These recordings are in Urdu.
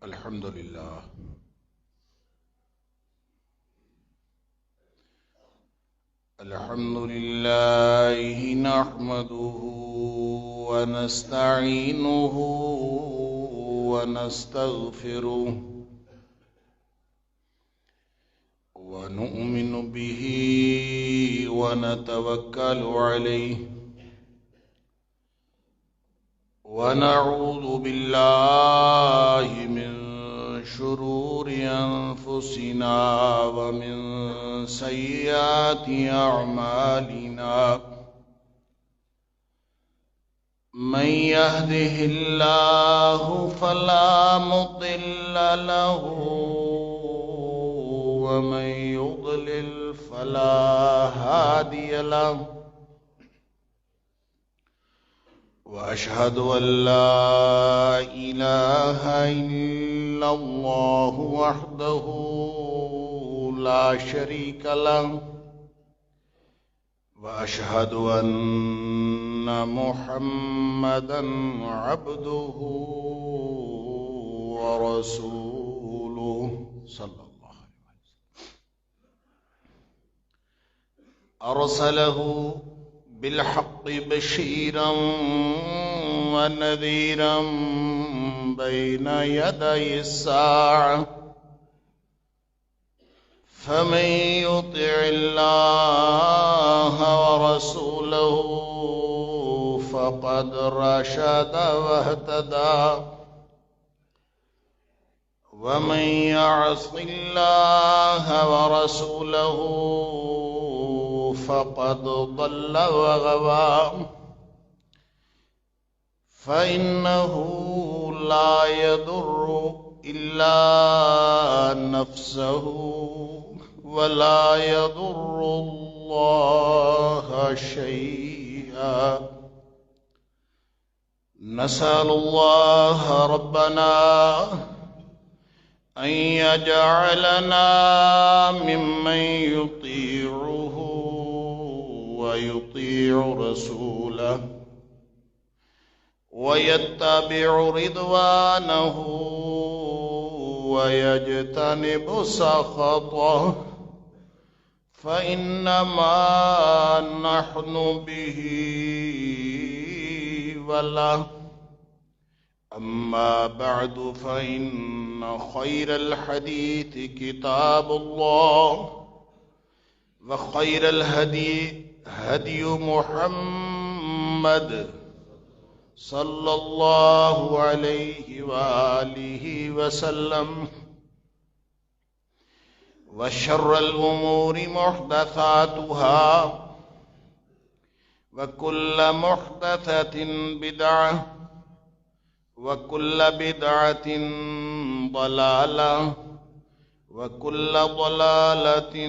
الحمد لله نحمده ونستعينه ونستغفره ونؤمن به ونتوكل عليه ونعوذ بالله من شرور أنفسنا ومن سيئات أعمالنا من يهده الله فلا مضل له ومن يضلل فلا هادي له وأشهد أن لا إله إلا الله وحده لا شريك له وأشهد أن محمدا عبده ورسوله صلى الله عليه وسلم أرسله بالحق بشيرا ونذيرا بين يدي الساعة فمن يطع الله ورسوله فقد رشد واهتدى ومن يعص الله ورسوله فقد ضل وغوى فإنه لا يضر إلا نفسه ولا يضر الله شيئا نسأل الله ربنا أن يجعلنا ممن يطيعه ويطيع رسوله ويتبع رضوانه ويجتنب سخطه فإنما نحن به وله أما بعد فإن خير الحديث كتاب الله وخير الهدي هدي محمد صلى الله عليه وآله وسلم وشر الأمور محدثاتها وكل محدثة بدعة وكل بدعة ضلالة وكل ضلالة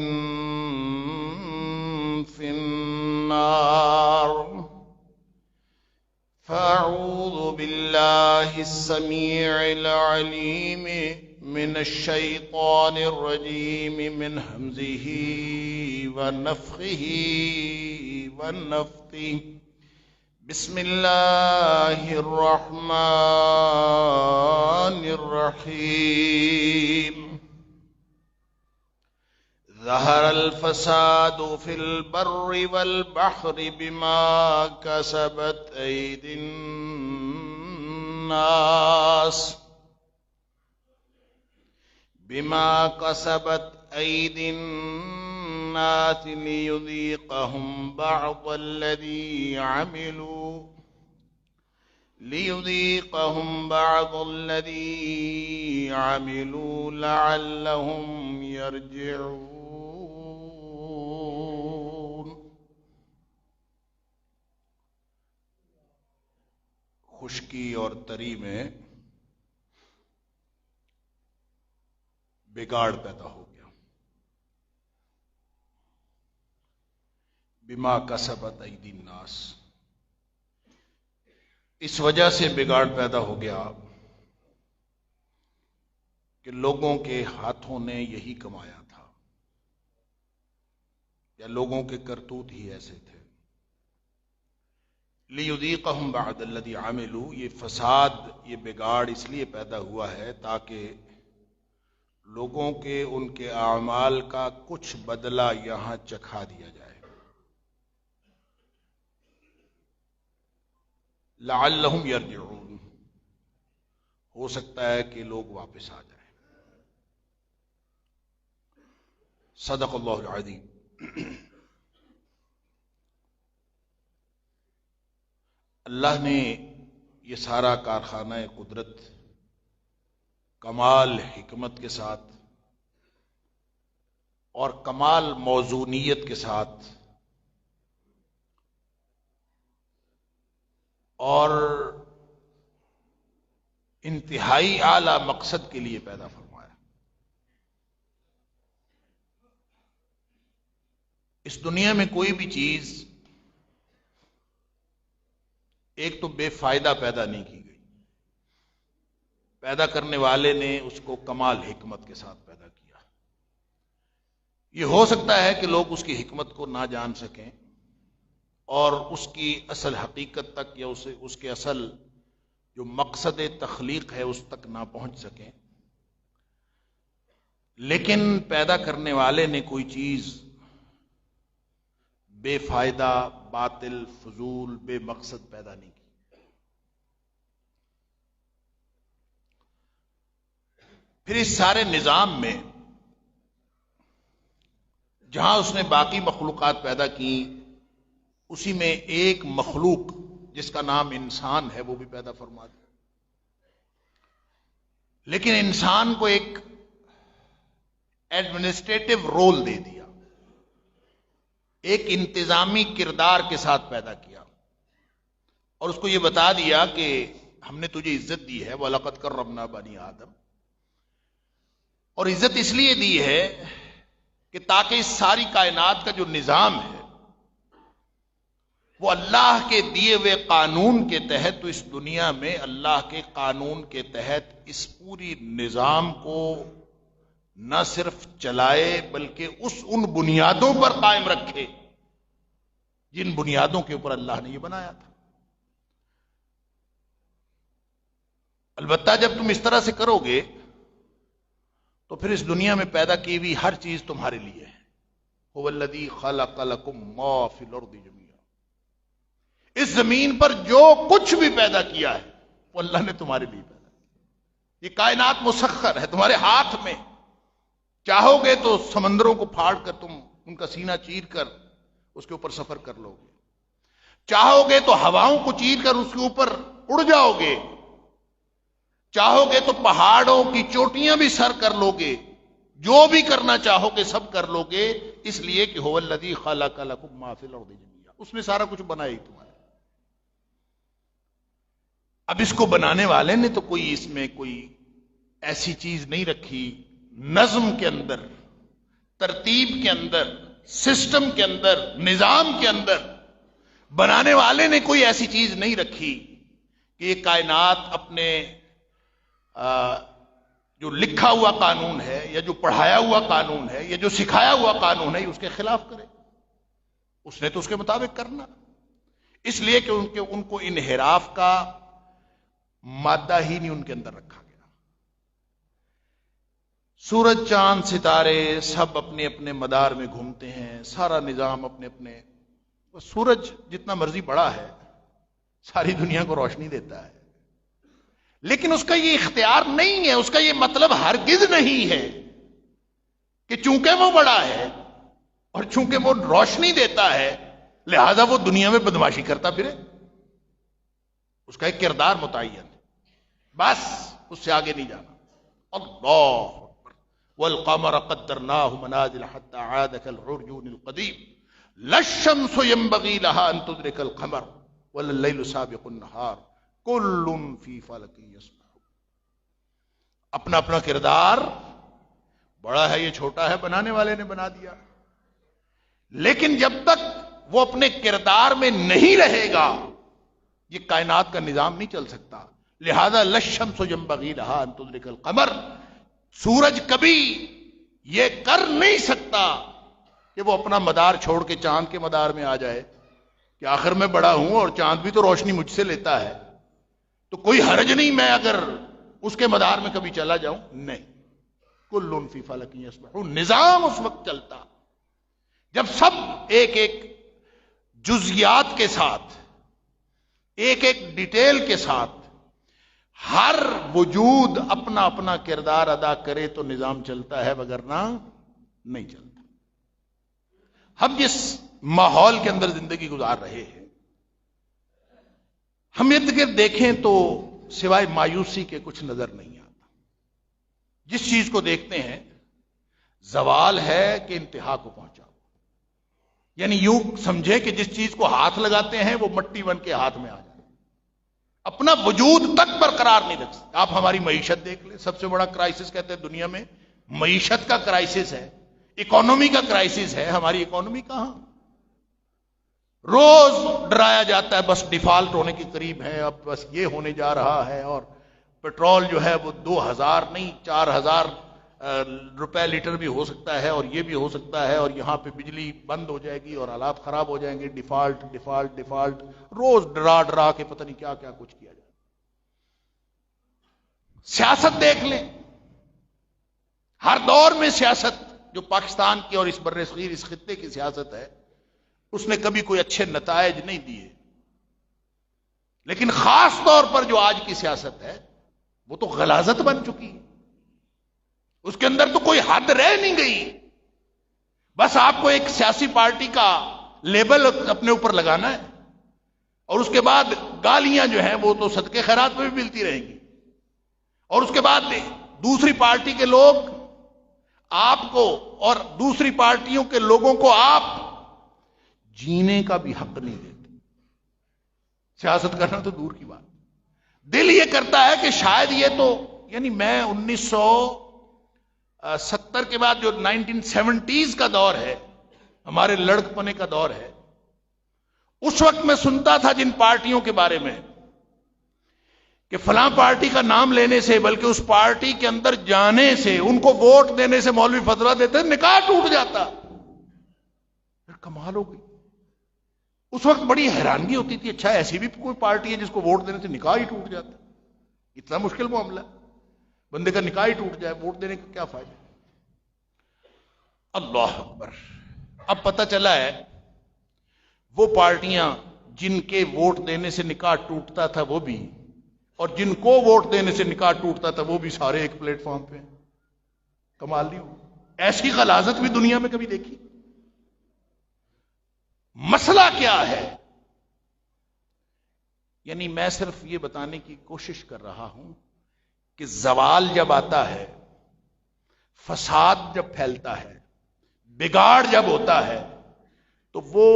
في النار فأعوذ بالله السميع العليم من الشيطان الرجيم من همزه ونفخه ونفثه بسم الله الرحمن الرحيم ظهر الفساد في البر والبحر بما كسبت أيدي الناس ليذيقهم بعض الذي عملوا لعلهم يرجعون خشکی اور تری میں بگاڑ پیدا ہو گیا بما کسبت ایدی الناس اس وجہ سے بگاڑ پیدا ہو گیا کہ لوگوں کے ہاتھوں نے یہی کمایا تھا یا لوگوں کے کرتوت ہی ایسے تھے لیذیقہم بعد الذی عملوا، یہ فساد، یہ بگاڑ اس لیے پیدا ہوا ہے تاکہ لوگوں کے ان کے اعمال کا کچھ بدلہ یہاں چکھا دیا جائے، لعلہم یرجعون، ہو سکتا ہے کہ لوگ واپس آ جائیں۔ صدق اللہ العظیم۔ اللہ نے یہ سارا کارخانہ قدرت کمال حکمت کے ساتھ اور کمال موزونیت کے ساتھ اور انتہائی اعلی مقصد کے لیے پیدا فرمایا۔ اس دنیا میں کوئی بھی چیز ایک تو بے فائدہ پیدا نہیں کی گئی، پیدا کرنے والے نے اس کو کمال حکمت کے ساتھ پیدا کیا۔ یہ ہو سکتا ہے کہ لوگ اس کی حکمت کو نہ جان سکیں اور اس کی اصل حقیقت تک یا اس کے اصل جو مقصد تخلیق ہے اس تک نہ پہنچ سکیں، لیکن پیدا کرنے والے نے کوئی چیز بے فائدہ، باطل، فضول، بے مقصد پیدا نہیں کی۔ پھر اس سارے نظام میں جہاں اس نے باقی مخلوقات پیدا کی، اسی میں ایک مخلوق جس کا نام انسان ہے وہ بھی پیدا فرما دیا، لیکن انسان کو ایک ایڈمنسٹریٹو رول دے دیا، ایک انتظامی کردار کے ساتھ پیدا کیا، اور اس کو یہ بتا دیا کہ ہم نے تجھے عزت دی ہے، وَلَقَدْ كَرَّمْنَا بَنِي آدم، اور عزت اس لیے دی ہے کہ تاکہ اس ساری کائنات کا جو نظام ہے وہ اللہ کے دیے ہوئے قانون کے تحت، تو اس دنیا میں اللہ کے قانون کے تحت اس پوری نظام کو نہ صرف چلائے بلکہ ان بنیادوں پر قائم رکھے جن بنیادوں کے اوپر اللہ نے یہ بنایا تھا۔ البتہ جب تم اس طرح سے کرو گے تو پھر اس دنیا میں پیدا کی ہوئی ہر چیز تمہارے لیے ہے۔ هو الذی خلق لکم ما فی الارض جميعا، اس زمین پر جو کچھ بھی پیدا کیا ہے وہ اللہ نے تمہارے لیے پیدا کیا۔ یہ کائنات مسخر ہے تمہارے ہاتھ میں، چاہو گے تو سمندروں کو پھاڑ کر تم ان کا سینہ چیر کر اس کے اوپر سفر کر لو گے، چاہو گے تو ہواؤں کو چیر کر اس کے اوپر اڑ جاؤ گے، چاہو گے تو پہاڑوں کی چوٹیاں بھی سر کر لو گے، جو بھی کرنا چاہو گے سب کر لو گے، اس لیے کہ هو الذی خلق لکم ما فی الارض جميعا، اس نے سارا کچھ بنایا ہی تمہارے۔ اب اس کو بنانے والے نے تو کوئی اس میں کوئی ایسی چیز نہیں رکھی، نظم کے اندر، ترتیب کے اندر، سسٹم کے اندر، نظام کے اندر بنانے والے نے کوئی ایسی چیز نہیں رکھی کہ یہ کائنات اپنے جو لکھا ہوا قانون ہے یا جو پڑھایا ہوا قانون ہے یا جو سکھایا ہوا قانون ہے اس کے خلاف کرے۔ اس نے تو اس کے مطابق کرنا، اس لیے کہ ان کو انحراف کا مادہ ہی نہیں ان کے اندر رکھا گیا۔ سورج، چاند، ستارے سب اپنے اپنے مدار میں گھومتے ہیں، سارا نظام اپنے اپنے، سورج جتنا مرضی بڑا ہے ساری دنیا کو روشنی دیتا ہے، لیکن اس کا یہ اختیار نہیں ہے، اس کا یہ مطلب ہرگز نہیں ہے کہ چونکہ وہ بڑا ہے اور چونکہ وہ روشنی دیتا ہے لہذا وہ دنیا میں بدماشی کرتا پھرے۔ اس کا ایک کردار متعین ہے، بس اس سے آگے نہیں جانا۔ اللہ اکبر۔ والقمر قدرناه منازل حتى عاد كالعرجون القديم لا الشمس ينبغي لها ان تدرك القمر ولا الليل سابق النهار كل في فلك يسبحون۔ اپنا اپنا کردار، بڑا ہے یہ چھوٹا ہے، بنانے والے نے بنا دیا، لیکن جب تک وہ اپنے کردار میں نہیں رہے گا یہ کائنات کا نظام نہیں چل سکتا۔ لہذا لا الشمس ينبغي لها ان تدرك القمر، سورج کبھی یہ کر نہیں سکتا کہ وہ اپنا مدار چھوڑ کے چاند کے مدار میں آ جائے کہ کہ آخر میں بڑا ہوں اور چاند بھی تو روشنی مجھ سے لیتا ہے، تو کوئی حرج نہیں میں اگر اس کے مدار میں کبھی چلا جاؤں. نہیں، کل فی فلک یسبحون. نظام اس وقت چلتا جب سب ایک ایک جزیات کے ساتھ، ایک ایک ڈیٹیل کے ساتھ ہر وجود اپنا اپنا کردار ادا کرے تو نظام چلتا ہے، وگرنہ نہیں چلتا. ہم جس ماحول کے اندر زندگی گزار رہے ہیں، ہم ارد گرد دیکھیں تو سوائے مایوسی کے کچھ نظر نہیں آتا. جس چیز کو دیکھتے ہیں زوال ہے کہ انتہا کو پہنچا. یعنی یوں سمجھے کہ جس چیز کو ہاتھ لگاتے ہیں وہ مٹی بن کے ہاتھ میں آ جائے، اپنا وجود تک برقرار نہیں رکھ سکتے. آپ ہماری معیشت دیکھ لیں، سب سے بڑا کرائسس کہتے ہیں دنیا میں معیشت کا کرائسس ہے، اکانومی کا کرائسس ہے. ہماری اکانومی کہاں؟ روز ڈرایا جاتا ہے بس ڈیفالٹ ہونے کے قریب ہے، اب بس یہ ہونے جا رہا ہے، اور پیٹرول جو ہے وہ 2000 نہیں 4000 روپے لیٹر بھی ہو سکتا ہے، اور یہ بھی ہو سکتا ہے، اور یہاں پہ بجلی بند ہو جائے گی اور حالات خراب ہو جائیں گے. ڈیفالٹ ڈیفالٹ ڈیفالٹ، روز ڈرا ڈرا کے پتہ نہیں کیا کیا کچھ کیا جائے. سیاست دیکھ لیں، ہر دور میں سیاست جو پاکستان کی اور اس بر صغیر اس خطے کی سیاست ہے، اس نے کبھی کوئی اچھے نتائج نہیں دیے. لیکن خاص طور پر جو آج کی سیاست ہے وہ تو غلاظت بن چکی ہے. اس کے اندر تو کوئی حد رہ نہیں گئی. بس آپ کو ایک سیاسی پارٹی کا لیبل اپنے اوپر لگانا ہے، اور اس کے بعد گالیاں جو ہیں وہ تو صدقے خیرات میں بھی ملتی رہیں گی، اور اس کے بعد دوسری پارٹی کے لوگ آپ کو اور دوسری پارٹیوں کے لوگوں کو آپ جینے کا بھی حق نہیں دیتے. سیاست کرنا تو دور کی بات. دل یہ کرتا ہے کہ شاید یہ تو، یعنی میں 1970 کے بعد جو 1970s کا دور ہے، ہمارے لڑکپنے کا دور ہے، اس وقت میں سنتا تھا جن پارٹیوں کے بارے میں کہ فلاں پارٹی کا نام لینے سے، بلکہ اس پارٹی کے اندر جانے سے، ان کو ووٹ دینے سے مولوی فتویٰ دیتے نکاح ٹوٹ جاتا. پھر کمال ہو گئی. اس وقت بڑی حیرانگی ہوتی تھی، اچھا ایسی بھی کوئی پارٹی ہے جس کو ووٹ دینے سے نکاح ہی ٹوٹ جاتا. اتنا مشکل معاملہ، بندے کا نکاح ہی ٹوٹ جائے، ووٹ دینے کا کیا فائدہ. اللہ اکبر. اب پتہ چلا ہے وہ پارٹیاں جن کے ووٹ دینے سے نکاح ٹوٹتا تھا وہ بھی، اور جن کو ووٹ دینے سے نکاح ٹوٹتا تھا وہ بھی سارے ایک پلیٹ فارم پہ. کمال نہیں ہو. ایسی غلاظت بھی دنیا میں کبھی دیکھی؟ مسئلہ کیا ہے؟ یعنی میں صرف یہ بتانے کی کوشش کر رہا ہوں کہ زوال جب آتا ہے، فساد جب پھیلتا ہے، بگاڑ جب ہوتا ہے، تو وہ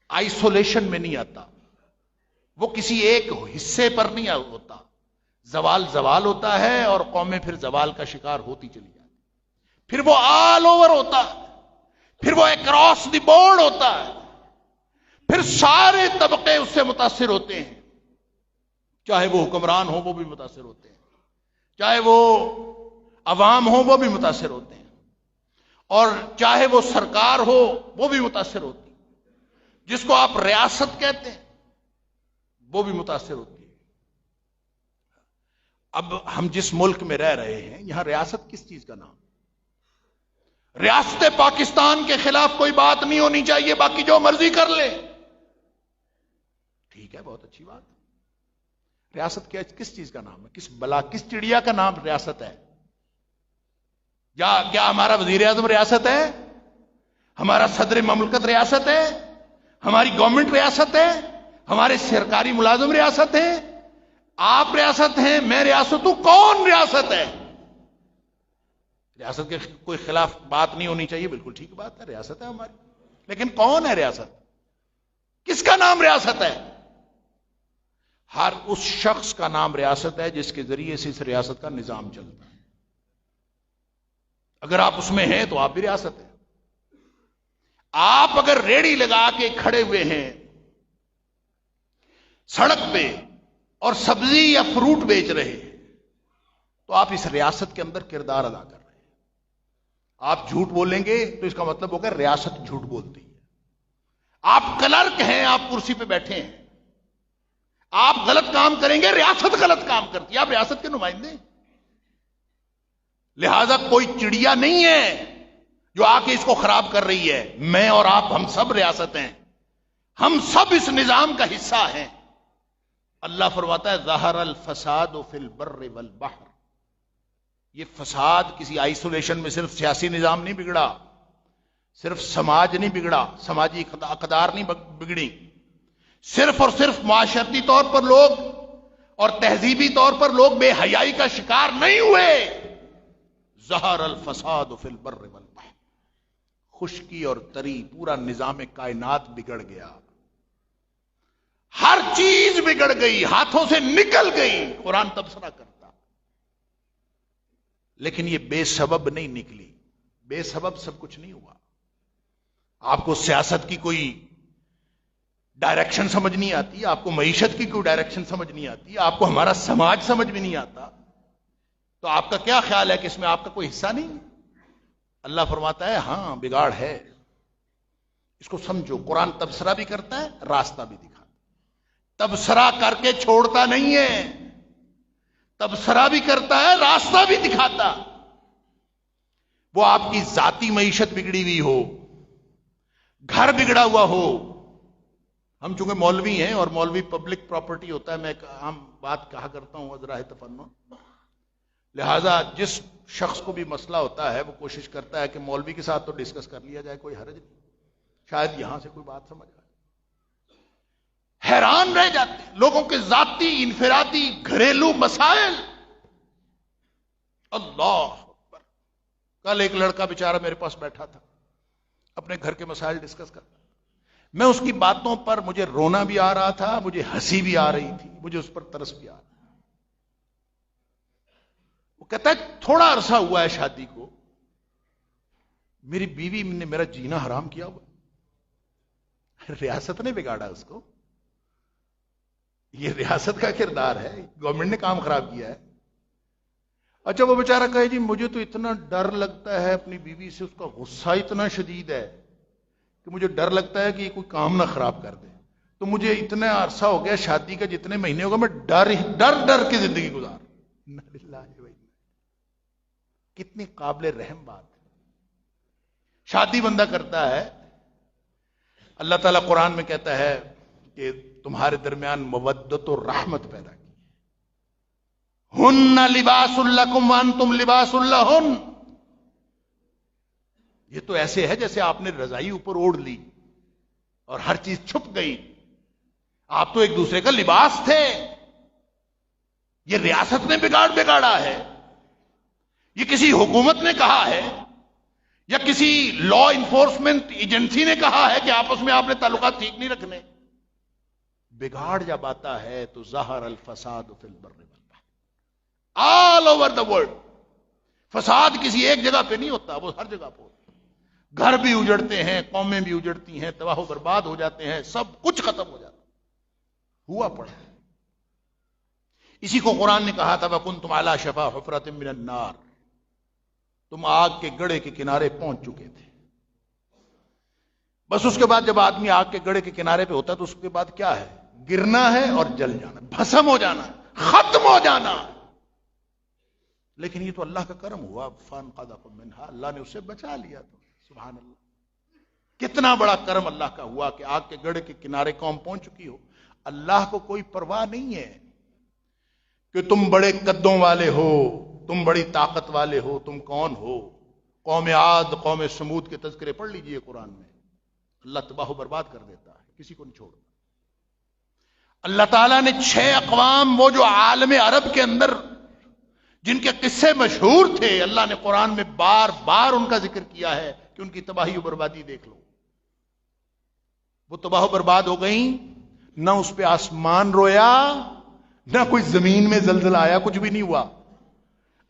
آئسولیشن میں نہیں آتا، وہ کسی ایک حصے پر نہیں ہوتا. زوال زوال ہوتا ہے اور قومیں پھر زوال کا شکار ہوتی چلی جاتی. پھر وہ آل اوور ہوتا ہے، پھر وہ اکراس دی بورڈ ہوتا ہے، پھر سارے طبقے اس سے متاثر ہوتے ہیں. چاہے وہ حکمران ہو وہ بھی متاثر ہوتے ہیں، چاہے وہ عوام ہو وہ بھی متاثر ہوتے ہیں، اور چاہے وہ سرکار ہو وہ بھی متاثر ہوتی ہے. جس کو آپ ریاست کہتے ہیں وہ بھی متاثر ہوتی ہے. اب ہم جس ملک میں رہ رہے ہیں یہاں ریاست کس چیز کا نام؟ ریاست پاکستان کے خلاف کوئی بات نہیں ہونی چاہیے، باقی جو مرضی کر لے. ٹھیک ہے، بہت اچھی بات. ریاست کیا کس چیز کا نام ہے؟ کس بلا کس چڑیا کا نام ریاست ہے؟ یا کیا ہمارا وزیر اعظم ریاست ہے؟ ہمارا صدر مملکت ریاست ہے؟ ہماری گورنمنٹ ریاست ہے؟ ہمارے سرکاری ملازم ریاست ہیں؟ آپ ریاست ہیں، میں ریاست ہوں. کون ریاست ہے؟ ریاست کے کوئی خلاف بات نہیں ہونی چاہیے، بالکل ٹھیک بات ہے، ریاست ہے ہماری. لیکن کون ہے ریاست؟ کس کا نام ریاست ہے؟ ہر اس شخص کا نام ریاست ہے جس کے ذریعے سے اس ریاست کا نظام چلتا ہے. اگر آپ اس میں ہیں تو آپ بھی ریاست ہیں. آپ اگر ریڑی لگا کے کھڑے ہوئے ہیں سڑک پہ اور سبزی یا فروٹ بیچ رہے ہیں تو آپ اس ریاست کے اندر کردار ادا کر رہے ہیں. آپ جھوٹ بولیں گے تو اس کا مطلب ہوگا ریاست جھوٹ بولتی ہے. آپ کلرک ہیں، آپ کرسی پہ بیٹھے ہیں، آپ غلط کام کریں گے، ریاست غلط کام کرتی ہے، آپ ریاست کے نمائندے، لہذا کوئی چڑیا نہیں ہے جو آ کے اس کو خراب کر رہی ہے. میں اور آپ، ہم سب ریاست ہیں، ہم سب اس نظام کا حصہ ہیں. اللہ فرماتا ہے ظہر الفساد فی البر والبحر. یہ فساد کسی آئسولیشن میں صرف سیاسی نظام نہیں بگڑا، صرف سماج نہیں بگڑا، سماجی اقدار نہیں بگڑی، صرف اور صرف معاشرتی طور پر لوگ اور تہذیبی طور پر لوگ بے حیائی کا شکار نہیں ہوئے. ظہر الفساد فی البر والبحر، خشکی اور تری، پورا نظام کائنات بگڑ گیا، ہر چیز بگڑ گئی، ہاتھوں سے نکل گئی. قرآن تبصرہ کرتا، لیکن یہ بے سبب نہیں نکلی، بے سبب سب کچھ نہیں ہوا. آپ کو سیاست کی کوئی ڈائریکشن سمجھ نہیں آتی، آپ کو معیشت کی کوئی ڈائریکشن سمجھ نہیں آتی، آپ کو ہمارا سماج سمجھ بھی نہیں آتا، تو آپ کا کیا خیال ہے کہ اس میں آپ کا کوئی حصہ نہیں؟ اللہ فرماتا ہے ہاں بگاڑ ہے، اس کو سمجھو. قرآن تبصرہ بھی کرتا ہے، راستہ بھی دکھاتا ہے. تبصرہ کر کے چھوڑتا نہیں ہے، تبصرہ بھی کرتا ہے، راستہ بھی دکھاتا. وہ آپ کی ذاتی معیشت بگڑی ہوئی ہو، گھر بگڑا ہوا ہو. ہم چونکہ مولوی ہیں اور مولوی پبلک پراپرٹی ہوتا ہے، میں ایک عام بات کہا کرتا ہوں عذرائے تفنن، لہذا جس شخص کو بھی مسئلہ ہوتا ہے وہ کوشش کرتا ہے کہ مولوی کے ساتھ تو ڈسکس کر لیا جائے، کوئی حرج نہیں، شاید یہاں سے کوئی بات سمجھ آئے. حیران رہ جاتے ہیں لوگوں کے ذاتی انفرادی گھریلو مسائل. اللہ اکبر. کل ایک لڑکا بیچارہ میرے پاس بیٹھا تھا، اپنے گھر کے مسائل ڈسکس کرتا، میں اس کی باتوں پر مجھے رونا بھی آ رہا تھا، مجھے ہنسی بھی آ رہی تھی، مجھے اس پر ترس بھی آ رہا. وہ کہتا ہے تھوڑا عرصہ ہوا ہے شادی کو، میری بیوی نے میرا جینا حرام کیا ہوا. ریاست نے بگاڑا اس کو، یہ ریاست کا کردار ہے، گورنمنٹ نے کام خراب کیا ہے. اچھا وہ بیچارہ کہے جی مجھے تو اتنا ڈر لگتا ہے اپنی بیوی سے، اس کا غصہ اتنا شدید ہے کہ مجھے ڈر لگتا ہے کہ یہ کوئی کام نہ خراب کر دے، تو مجھے اتنا عرصہ ہو گیا شادی کا، جتنے مہینے ہوگا میں ڈر کے زندگی گزار. کتنی قابل رحم بات ہے. شادی بندہ کرتا ہے، اللہ تعالیٰ قرآن میں کہتا ہے کہ تمہارے درمیان مودت و رحمت پیدا کی. ہن لباس لکم وانتم لباس لہن. یہ تو ایسے ہے جیسے آپ نے رضائی اوپر اوڑھ لی اور ہر چیز چھپ گئی. آپ تو ایک دوسرے کا لباس تھے. یہ ریاست نے بگاڑا ہے، یہ کسی حکومت نے کہا ہے یا کسی لا انفورسمنٹ ایجنسی نے کہا ہے کہ آپس میں آپ نے تعلقات ٹھیک نہیں رکھنے. بگاڑ جب آتا ہے تو ظہر الفساد فی البر والبحر، آل اوور دا ورلڈ. فساد کسی ایک جگہ پہ نہیں ہوتا، وہ ہر جگہ پہ ہوتا. گھر بھی اجڑتے ہیں، قومیں بھی اجڑتی ہیں، تباہ و برباد ہو جاتے ہیں، سب کچھ ختم ہو جاتا ہوا پڑا. اسی کو قرآن نے کہا تھا وَكُنْتُمْ عَلَى شَفَا حُفْرَةٍ مِّنَ النَّارِ. تم آگ کے گڑھے کے کنارے پہنچ چکے تھے. بس اس کے بعد جب آدمی آگ کے گڑھے کے کنارے پہ ہوتا ہے تو اس کے بعد کیا ہے؟ گرنا ہے اور جل جانا، بھسم ہو جانا، ختم ہو جانا. لیکن یہ تو اللہ کا کرم ہوا، فَانْقَذَكُم مِّنْهَا، اللہ نے اسے بچا لیا. تو سبحان اللہ، کتنا بڑا کرم اللہ کا ہوا کہ آگ کے گڑھے کے کنارے قوم پہنچ چکی ہو. اللہ کو کوئی پرواہ نہیں ہے کہ تم بڑے قدوں والے ہو، تم بڑی طاقت والے ہو، تم کون ہو. قوم عاد، قوم سمود کے تذکرے پڑھ لیجئے قرآن میں. اللہ تباہ و برباد کر دیتا ہے، کسی کو نہیں چھوڑتا. اللہ تعالیٰ نے 6 اقوام، وہ جو عالم عرب کے اندر جن کے قصے مشہور تھے، اللہ نے قرآن میں بار بار ان کا ذکر کیا ہے کہ ان کی تباہی و بربادی دیکھ لو. وہ تباہ و برباد ہو گئیں، نہ اس پہ آسمان رویا، نہ کوئی زمین میں زلزلہ آیا، کچھ بھی نہیں ہوا.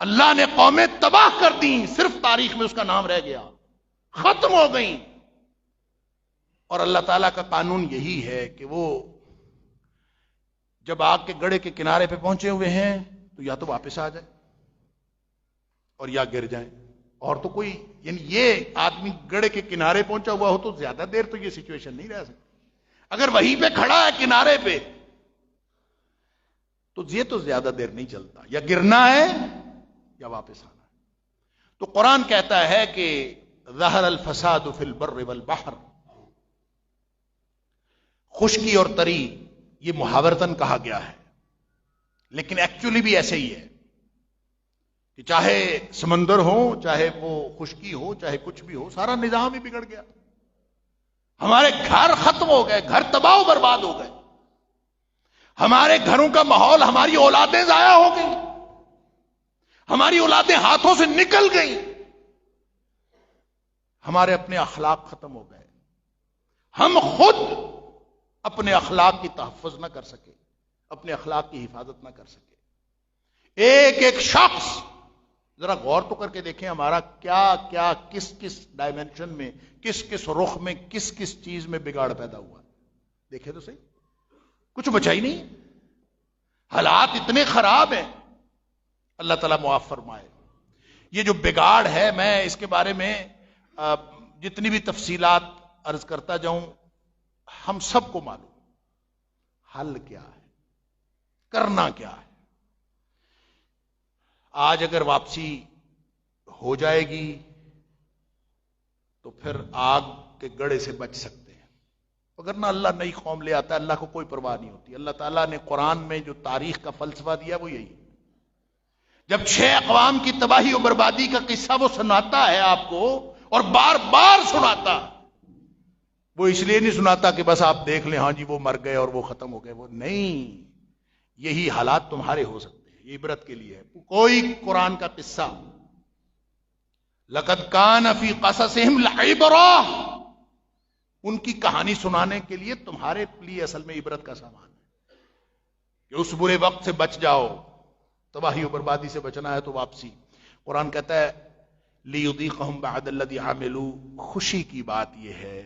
اللہ نے قومیں تباہ کر دیں، صرف تاریخ میں اس کا نام رہ گیا، ختم ہو گئیں. اور اللہ تعالیٰ کا قانون یہی ہے کہ وہ جب آگ کے گڑھے کے کنارے پہ پہنچے ہوئے ہیں تو یا تو واپس آ جائیں اور یا گر جائیں. اور تو کوئی، یعنی یہ آدمی گڑھے کے کنارے پہنچا ہوا ہو تو زیادہ دیر تو یہ سچویشن نہیں رہ سکتی. اگر وہیں پہ کھڑا ہے کنارے پہ تو یہ تو زیادہ دیر نہیں چلتا، یا گرنا ہے یا واپس آنا ہے. تو قرآن کہتا ہے کہ ظہر الفساد فی البر والبحر، خشکی اور تری یہ محاورتن کہا گیا ہے، لیکن ایکچولی بھی ایسے ہی ہے کہ چاہے سمندر ہو، چاہے وہ خشکی ہو، چاہے کچھ بھی ہو، سارا نظام ہی بگڑ گیا. ہمارے گھر ختم ہو گئے، گھر تباہ و برباد ہو گئے، ہمارے گھروں کا ماحول، ہماری اولادیں ضائع ہو گئی، ہماری اولادیں ہاتھوں سے نکل گئیں، ہمارے اپنے اخلاق ختم ہو گئے، ہم خود اپنے اخلاق کی تحفظ نہ کر سکے، اپنے اخلاق کی حفاظت نہ کر سکے. ایک ایک شخص ذرا غور تو کر کے دیکھیں ہمارا کیا کیا، کس کس ڈائمنشن میں، کس کس رخ میں، کس کس چیز میں بگاڑ پیدا ہوا. دیکھیں تو صحیح، کچھ بچا ہی نہیں، حالات اتنے خراب ہیں. اللہ تعالیٰ معاف فرمائے. یہ جو بگاڑ ہے، میں اس کے بارے میں جتنی بھی تفصیلات عرض کرتا جاؤں، ہم سب کو معلوم حل کیا ہے، کرنا کیا ہے. آج اگر واپسی ہو جائے گی تو پھر آگ کے گڑھے سے بچ سکتے ہیں، اگر نہ اللہ نئی قوم لے آتا ہے، اللہ کو کوئی پرواہ نہیں ہوتی. اللہ تعالیٰ نے قرآن میں جو تاریخ کا فلسفہ دیا وہ یہی، جب 6 اقوام کی تباہی و بربادی کا قصہ وہ سناتا ہے آپ کو، اور بار بار سناتا، وہ اس لیے نہیں سناتا کہ بس آپ دیکھ لیں ہاں جی وہ مر گئے اور وہ ختم ہو گئے، وہ نہیں، یہی حالات تمہارے ہو سکتے ہیں، یہ عبرت کے لیے ہے. کوئی قرآن کا قصہ لقد کان فی قصصہم لعبرۃ، ان کی کہانی سنانے کے لیے تمہارے لیے اصل میں عبرت کا سامان ہے کہ اس برے وقت سے بچ جاؤ. تباہی و بربادی سے بچنا ہے تو واپسی. قرآن کہتا ہے لیذیقہم بعد الذی عملوا، خوشی کی بات یہ ہے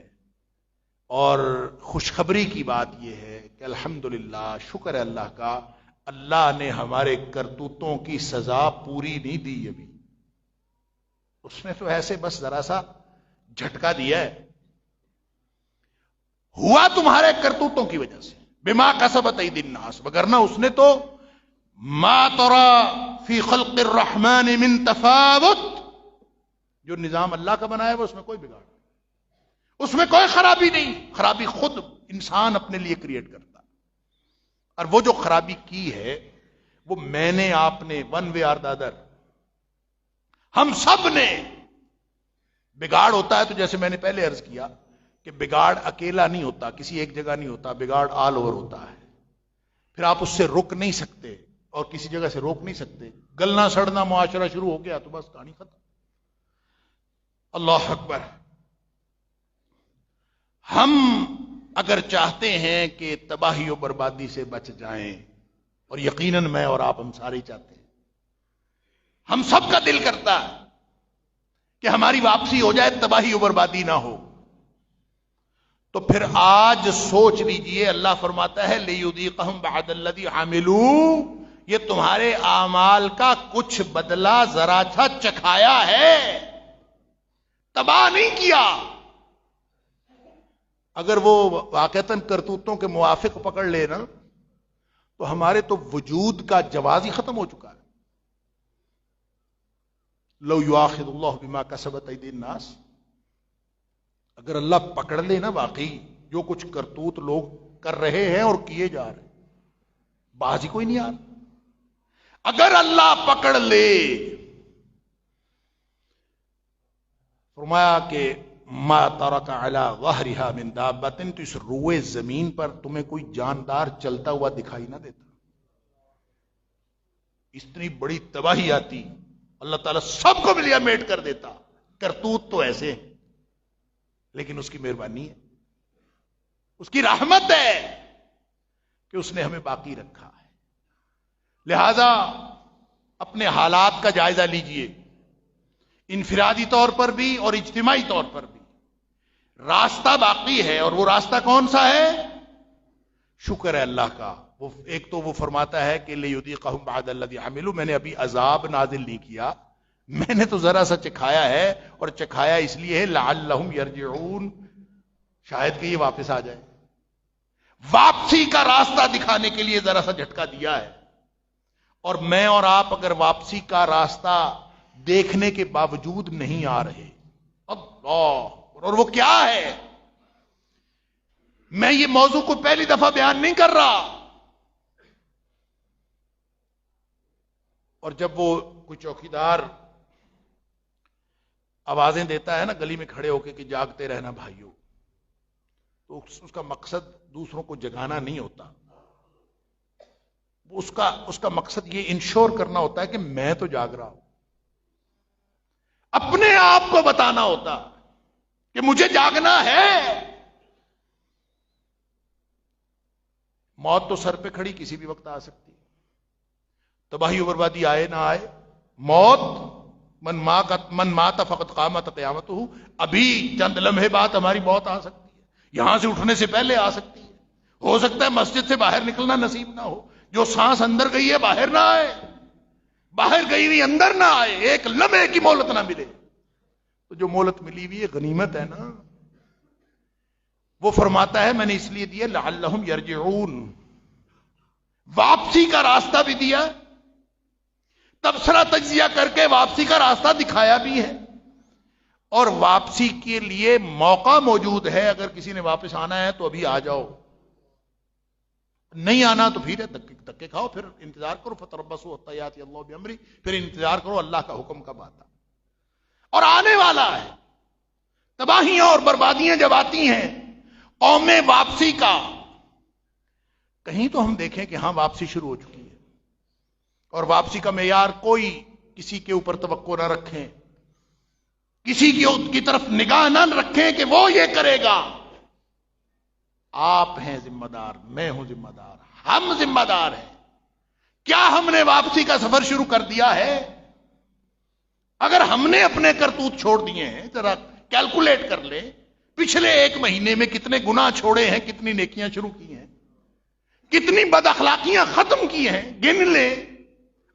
اور خوشخبری کی بات یہ ہے کہ الحمدللہ، شکر ہے اللہ کا، اللہ نے ہمارے کرتوتوں کی سزا پوری نہیں دی ابھی. اس نے تو ایسے بس ذرا سا جھٹکا دیا ہے، ہوا تمہارے کرتوتوں کی وجہ سے، بما کسبت ایدی الناس، وگرنہ اس نے تو ما ترى فی خلق الرحمن من تفاوت، جو نظام اللہ کا بنایا ہے اس میں کوئی بگاڑ نہیں، اس میں کوئی خرابی نہیں. خرابی خود انسان اپنے لیے کریٹ کرتا، اور وہ جو خرابی کی ہے وہ میں نے، آپ نے، one way or the other, ہم سب نے. بگاڑ ہوتا ہے تو جیسے میں نے پہلے عرض کیا کہ بگاڑ اکیلا نہیں ہوتا، کسی ایک جگہ نہیں ہوتا، بگاڑ آل اوور ہوتا ہے. پھر آپ اس سے رک نہیں سکتے اور کسی جگہ سے روک نہیں سکتے. گلنا سڑنا معاشرہ شروع ہو گیا تو بس کہانی ختم. اللہ اکبر. ہم اگر چاہتے ہیں کہ تباہی و بربادی سے بچ جائیں، اور یقیناً میں اور آپ ہم سارے چاہتے ہیں، ہم سب کا دل کرتا ہے کہ ہماری واپسی ہو جائے، تباہی و بربادی نہ ہو، تو پھر آج سوچ لیجئے. اللہ فرماتا ہے لیذیقہم بعد الذی عملوا، یہ تمہارے اعمال کا کچھ بدلہ ذرا سا چکھایا ہے، تباہ نہیں کیا. اگر وہ واقعتاً کرتوتوں کے موافق پکڑ لے نا تو ہمارے تو وجود کا جواز ہی ختم ہو چکا ہے. لو یؤاخذ اللہ بما کسبت ایدی الناس، اگر اللہ پکڑ لے نا واقعی جو کچھ کرتوت لوگ کر رہے ہیں اور کیے جا رہے ہیں، باز ہی کوئی نہیں آ رہا. اگر اللہ پکڑ لے، فرمایا کہ ما ترک علی ظہرہا من دابۃ، تو اس روئے زمین پر تمہیں کوئی جاندار چلتا ہوا دکھائی نہ دیتا. اتنی بڑی تباہی آتی، اللہ تعالیٰ سب کو ملیا میٹ کر دیتا. کرتوت تو ایسے ہیں، لیکن اس کی مہربانی ہے، اس کی رحمت ہے کہ اس نے ہمیں باقی رکھا ہے. لہذا اپنے حالات کا جائزہ لیجئے، انفرادی طور پر بھی اور اجتماعی طور پر بھی. راستہ باقی ہے، اور وہ راستہ کون سا ہے؟ شکر ہے اللہ کا. وہ ایک تو وہ فرماتا ہے کہ لیذیقہم بعد الذی عملوا، میں نے ابھی عذاب نازل نہیں کیا، میں نے تو ذرا سا چکھایا ہے، اور چکھایا اس لیے ہے لعلہم یرجعون، شاید کہ یہ واپس آ جائے. واپسی کا راستہ دکھانے کے لیے ذرا سا جھٹکا دیا ہے. اور میں اور آپ اگر واپسی کا راستہ دیکھنے کے باوجود نہیں آ رہے، اللہ، اور وہ کیا ہے؟ میں یہ موضوع کو پہلی دفعہ بیان نہیں کر رہا. اور جب وہ کوئی چوکیدار آوازیں دیتا ہے نا گلی میں کھڑے ہو کے کہ جاگتے رہنا بھائیوں، تو اس کا مقصد دوسروں کو جگانا نہیں ہوتا. اس کا مقصد یہ انشور کرنا ہوتا ہے کہ میں تو جاگ رہا ہوں. اپنے آپ کو بتانا ہوتا کہ مجھے جاگنا ہے. موت تو سر پہ کھڑی کسی بھی وقت آ سکتی ہے. تباہی و بربادی آئے نہ آئے، موت من مات فقط قامت قیامت ہو. ابھی چند لمحے بعد ہماری موت آ سکتی ہے، یہاں سے اٹھنے سے پہلے آ سکتی ہے. ہو سکتا ہے مسجد سے باہر نکلنا نصیب نہ ہو، جو سانس اندر گئی ہے باہر نہ آئے، باہر گئی ہوئی اندر نہ آئے، ایک لمحے کی مہلت نہ ملے. تو جو مہلت ملی ہوئی ہے غنیمت ہے نا. وہ فرماتا ہے میں نے اس لیے دیا لعلہم یرجعون، واپسی کا راستہ بھی دیا، تبصرہ تجزیہ کر کے واپسی کا راستہ دکھایا بھی ہے، اور واپسی کے لیے موقع موجود ہے. اگر کسی نے واپس آنا ہے تو ابھی آ جاؤ، نہیں آنا تو پھر دھکے کھاؤ، پھر انتظار کرو. فتربصوا حتی یاتی اللہ بامرہ، پھر انتظار کرو اللہ کا حکم کب آتا. اور آنے والا ہے. تباہیاں اور بربادیاں جب آتی ہیں قومیں واپسی کا، کہیں تو ہم دیکھیں کہ ہاں واپسی شروع ہو چکی ہے. اور واپسی کا معیار کوئی کسی کے اوپر توقع نہ رکھیں، کسی کی طرف نگاہ نہ رکھیں کہ وہ یہ کرے گا. آپ ہیں ذمہ دار، میں ہوں ذمہ دار، ہم ذمہ دار ہیں. کیا ہم نے واپسی کا سفر شروع کر دیا ہے؟ اگر ہم نے اپنے کرتوت چھوڑ دیے ہیں، ذرا کیلکولیٹ کر لیں، پچھلے ایک مہینے میں کتنے گناہ چھوڑے ہیں، کتنی نیکیاں شروع کی ہیں، کتنی بد اخلاقیاں ختم کی ہیں، گن لیں.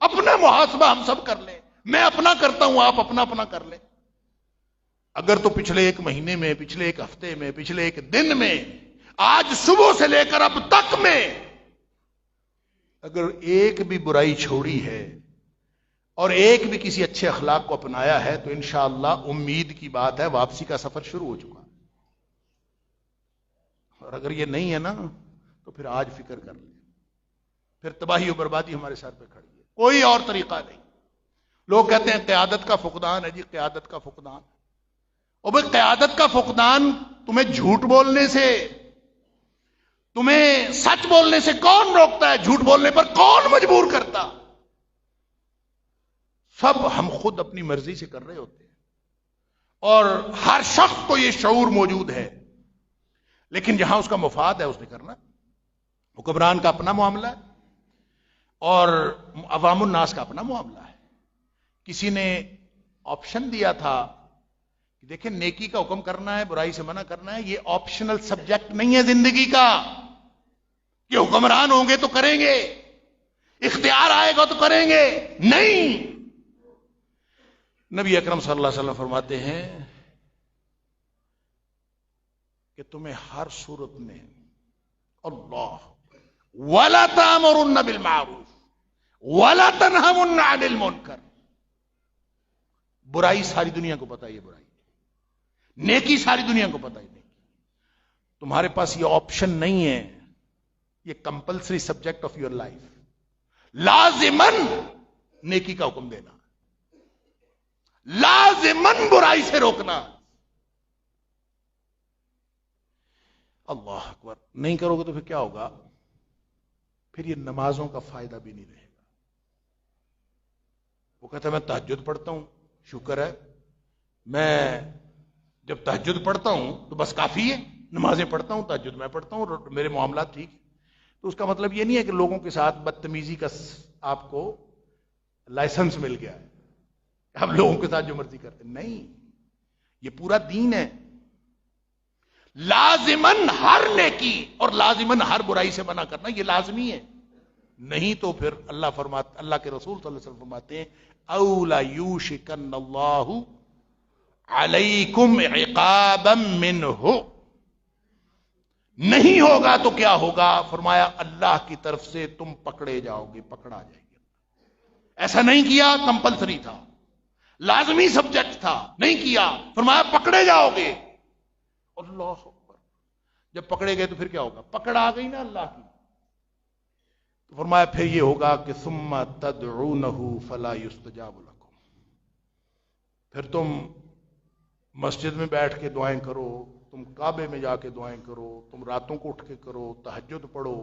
اپنا محاسبہ ہم سب کر لیں. میں اپنا کرتا ہوں، آپ اپنا اپنا کر لیں. اگر تو پچھلے ایک مہینے میں، پچھلے ایک ہفتے میں، پچھلے ایک دن میں، آج صبح سے لے کر اب تک میں اگر ایک بھی برائی چھوڑی ہے اور ایک بھی کسی اچھے اخلاق کو اپنایا ہے تو انشاءاللہ امید کی بات ہے واپسی کا سفر شروع ہو چکا. اور اگر یہ نہیں ہے نا تو پھر آج فکر کر لیں، پھر تباہی و بربادی ہمارے سر پہ کھڑی ہے. کوئی اور طریقہ نہیں. لوگ کہتے ہیں قیادت کا فقدان ہے. جی قیادت کا فقدان، اور بھئی قیادت کا فقدان تمہیں جھوٹ بولنے سے، تمہیں سچ بولنے سے کون روکتا ہے؟ جھوٹ بولنے پر کون مجبور کرتا؟ سب ہم خود اپنی مرضی سے کر رہے ہوتے ہیں، اور ہر شخص کو یہ شعور موجود ہے. لیکن جہاں اس کا مفاد ہے اس نے کرنا. حکمران کا اپنا معاملہ ہے اور عوام الناس کا اپنا معاملہ ہے. کسی نے آپشن دیا تھا کہ دیکھیں نیکی کا حکم کرنا ہے، برائی سے منع کرنا ہے، یہ آپشنل سبجیکٹ نہیں ہے زندگی کا کہ حکمران ہوں گے تو کریں گے، اختیار آئے گا تو کریں گے. نہیں، نبی اکرم صلی اللہ علیہ وسلم فرماتے ہیں کہ تمہیں ہر صورت میں اللہ وَلَا تَأْمُرُنَّ بِالْمَعْرُوفِ وَلَا تَنْهَوْنَ عَنِ الْمُنْكَرِ. برائی ساری دنیا کو پتہ ہے یہ برائی، نیکی ساری دنیا کو پتہ ہے نیکی. تمہارے پاس یہ آپشن نہیں ہے، یہ compulsory subject of your life. لازمن نیکی کا حکم دینا، لازمن برائی سے روکنا. اللہ اکبر. نہیں کرو گے تو پھر کیا ہوگا؟ پھر یہ نمازوں کا فائدہ بھی نہیں رہے گا. وہ کہتا ہے میں تہجد پڑھتا ہوں، شکر ہے، میں جب تہجد پڑھتا ہوں تو بس کافی ہے، نمازیں پڑھتا ہوں، تہجد میں پڑھتا ہوں اور میرے معاملات ٹھیک. تو اس کا مطلب یہ نہیں ہے کہ لوگوں کے ساتھ بدتمیزی کا آپ کو لائسنس مل گیا ہے، آپ لوگوں کے ساتھ جو مرضی کرتے. نہیں، یہ پورا دین ہے. لازمن ہر نیکی اور لازمن ہر برائی سے منع کرنا یہ لازمی ہے. نہیں تو پھر اللہ کے رسول صلی اللہ علیہ وسلم فرماتے ہیں اولا یوشکن اللہ علیکم عقابا منہ، نہیں ہوگا تو کیا ہوگا؟ فرمایا اللہ کی طرف سے تم پکڑے جاؤ گے، پکڑا جائے گا۔ ایسا نہیں کیا، کمپلسری تھا، لازمی سبجیکٹ تھا، نہیں کیا، فرمایا پکڑے جاؤ گے۔ اللہ اکبر، جب پکڑے گئے تو پھر کیا ہوگا؟ پکڑ آ گئی نا اللہ کی، تو فرمایا پھر یہ ہوگا کہ ثم تدعونہ فلا یستجاب لکم، پھر تم مسجد میں بیٹھ کے دعائیں کرو، تم کعبے میں جا کے دعائیں کرو، تم راتوں کو اٹھ کے کرو، تہجد پڑھو،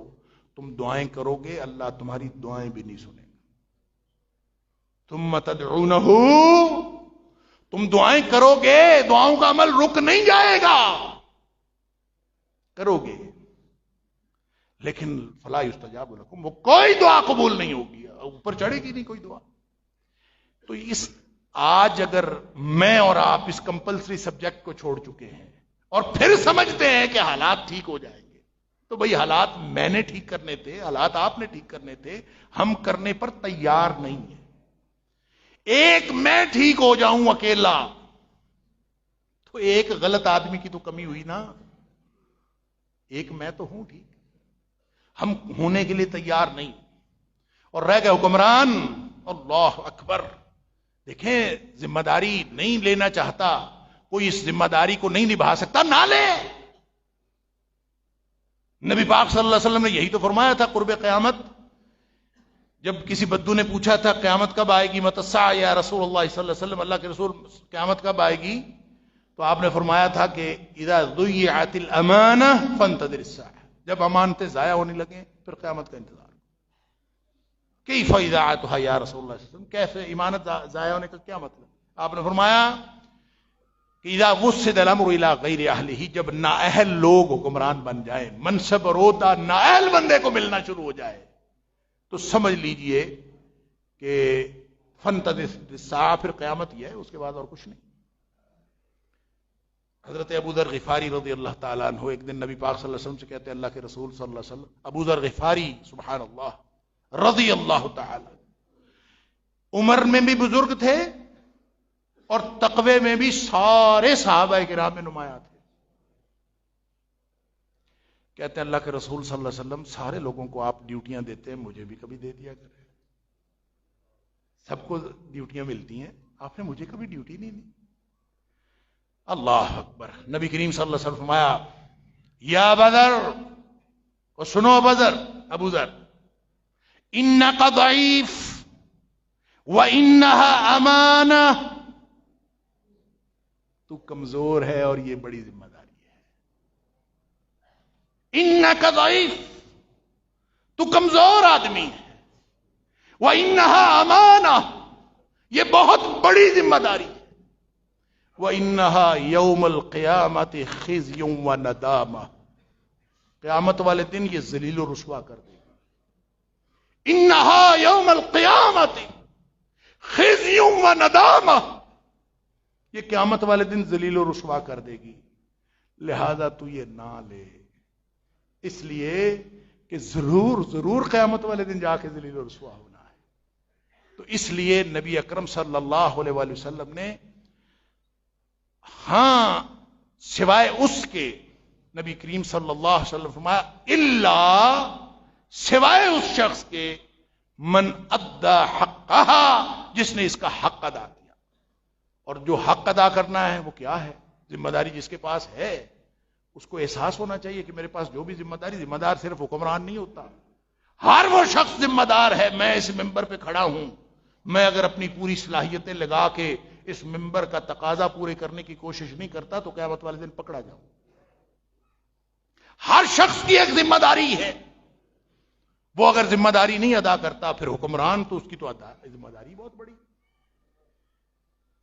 تم دعائیں کرو گے، اللہ تمہاری دعائیں بھی نہیں سنے گا۔ ثم تدعونہ، تم دعائیں کرو گے، دعاؤں کا عمل رک نہیں جائے گا، کرو گے، لیکن فلا یستجاب لکم، وہ کوئی دعا قبول نہیں ہوگی، اوپر چڑھے گی نہیں کوئی دعا۔ تو اس آج اگر میں اور آپ اس کمپلسری سبجیکٹ کو چھوڑ چکے ہیں اور پھر سمجھتے ہیں کہ حالات ٹھیک ہو جائیں گے، تو بھئی حالات میں نے ٹھیک کرنے تھے، حالات آپ نے ٹھیک کرنے تھے، ہم کرنے پر تیار نہیں ہیں۔ ایک میں ٹھیک ہو جاؤں اکیلا تو ایک غلط آدمی کی تو کمی ہوئی نا، ایک میں تو ہوں ٹھیک، ہم ہونے کے لیے تیار نہیں، اور رہ گئے حکمران۔ اللہ اکبر، دیکھیں ذمہ داری نہیں لینا چاہتا کوئی، اس ذمہ داری کو نہیں نبھا سکتا، نہ لے۔ نبی پاک صلی اللہ علیہ وسلم نے یہی تو فرمایا تھا قرب قیامت، جب کسی بدو نے پوچھا تھا قیامت کب آئے گی، متی الساعہ یا رسول اللہ صلی اللہ علیہ وسلم، اللہ کے رسول قیامت کب آئے گی؟ تو آپ نے فرمایا تھا کہ اذا ضیعت الامانہ فانتظر الساعہ، جب امانتیں ضائع ہونے لگیں پھر قیامت کا انتظار۔ کیف اذاعتها یا رسول اللہ صلی اللہ علیہ وسلم، کیسے امانت ضائع ہونے کا کیا مطلب؟ آپ نے فرمایا کہ اذا وسد الامر الى غیر اہلہ، جب نااہل لوگ حکمران بن جائیں، منصب اور عہدہ نااہل بندے کو ملنا شروع ہو جائے، تو سمجھ لیجئے کہ فانتظر الساعہ، پھر قیامت ہی ہے، اس کے بعد اور کچھ نہیں۔ حضرت ابو ذر غفاری رضی اللہ تعالیٰ عنہ ایک دن نبی پاک صلی اللہ علیہ وسلم سے کہتے ہیں، اللہ کے رسول صلی اللہ علیہ وسلم، ابو ذر غفاری سبحان اللہ رضی اللہ تعالی، عمر میں بھی بزرگ تھے اور تقوی میں بھی سارے صحابہ کرام میں نمایاں تھے۔ کہتے ہیں اللہ کے رسول صلی اللہ علیہ وسلم، سارے لوگوں کو آپ ڈیوٹیاں دیتے ہیں، مجھے بھی کبھی دے دیا کرے، سب کو ڈیوٹیاں ملتی ہیں، آپ نے مجھے کبھی ڈیوٹی نہیں دی۔ اللہ اکبر، نبی کریم صلی اللہ علیہ وسلم فرمایا یا ابا ذر، اور سنو ابو ذر، انک ضعیف وانہا امانہ، تو کمزور ہے اور یہ بڑی ذمہ داری ہے۔ انک ضعیف، تو کمزور آدمی ہے، وانہا امانہ، یہ بہت بڑی ذمہ داری ہے، وَإِنَّهَا يَوْمَ الْقِيَامَةِ خِزْيٌ وَنَدَامَةٌ، قیامت والے دن یہ ذلیل و رسوا کر دے گی۔ إِنَّهَا يَوْمَ الْقِيَامَةِ خِزْيٌ وَنَدَامَةٌ، یہ قیامت والے دن ذلیل و رسوا کر دے گی، لہذا تو یہ نہ لے، اس لیے کہ ضرور قیامت والے دن جا کے ذلیل و رسوا ہونا ہے۔ تو اس لیے نبی اکرم صلی اللہ علیہ وآلہ وسلم نے، ہاں سوائے اس کے، نبی کریم صلی اللہ علیہ وسلم فرمایا الا، سوائے اس شخص کے، من ادا حقہا، جس نے اس کا حق ادا کیا۔ اور جو حق ادا کرنا ہے وہ کیا ہے؟ ذمہ داری جس کے پاس ہے اس کو احساس ہونا چاہیے کہ میرے پاس جو بھی ذمہ دار صرف حکمران نہیں ہوتا، ہر وہ شخص ذمہ دار ہے۔ میں اس ممبر پہ کھڑا ہوں، میں اگر اپنی پوری صلاحیتیں لگا کے اس ممبر کا تقاضا پورے کرنے کی کوشش نہیں کرتا تو قیامت والے دن پکڑا جاؤں۔ ہر شخص کی ایک ذمہ داری ہے، وہ اگر ذمہ داری نہیں ادا کرتا پھر حکمران تو اس کی تو ذمہ داری بہت بڑی۔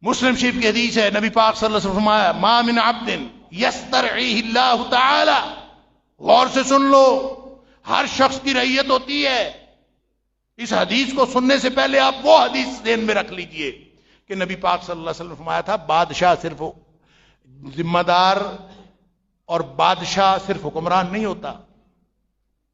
مسلم شریف کی حدیث ہے، نبی پاک صلی اللہ علیہ وسلم فرمایا ما من عبد یسترعیہ اللہ تعالی، غور سے سن لو، ہر شخص کی رعیت ہوتی ہے۔ اس حدیث کو سننے سے پہلے آپ وہ حدیث ذہن میں رکھ لیجئے کہ نبی پاک صلی اللہ علیہ وسلم فرمایا تھا بادشاہ صرف ذمہ دار اور بادشاہ صرف حکمران نہیں ہوتا،